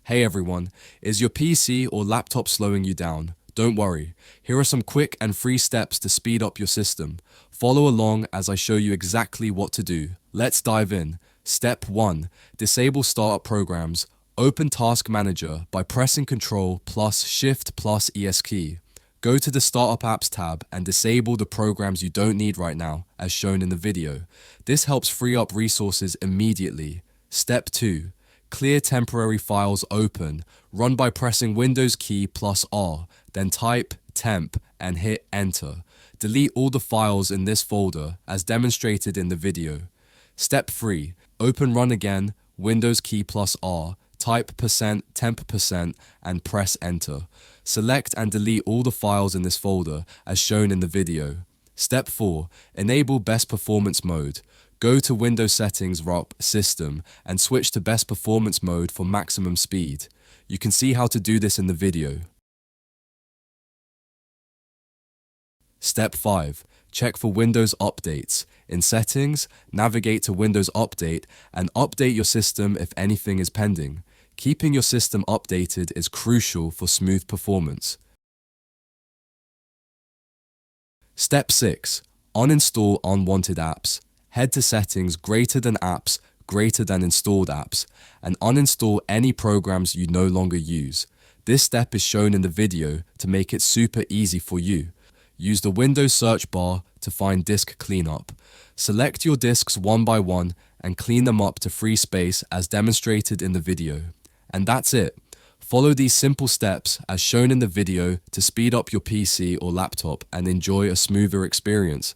Hey everyone, is your PC or laptop slowing you down? Don't worry, here are some quick and free steps to speed up your system. Follow along as I show you exactly what to do. Let's dive in. Step 1. Disable startup programs. Open Task Manager by pressing Ctrl plus Shift plus ES key. Go to the Startup Apps tab and disable the programs you don't need right now, as shown in the video. This helps free up resources immediately. Step 2. Clear temporary files open. Run by pressing Windows key plus R, then type temp and hit enter. Delete all the files in this folder as demonstrated in the video. Step 3. Open Run again, Windows key plus R, type %temp% and press enter. Select and delete all the files in this folder as shown in the video. Step 4. Enable Best Performance Mode. Go to Windows Settings ROP System and switch to Best Performance Mode for maximum speed. You can see how to do this in the video. Step 5. Check for Windows updates. In Settings, navigate to Windows Update and update your system if anything is pending. Keeping your system updated is crucial for smooth performance. Step 6. Uninstall unwanted apps. Head to Settings greater than Apps, greater than Installed apps, and uninstall any programs you no longer use. This step is shown in the video to make it super easy for you. Use the Windows search bar to find Disk Cleanup. Select your disks one by one and clean them up to free space as demonstrated in the video. And that's it. Follow these simple steps as shown in the video to speed up your PC or laptop and enjoy a smoother experience.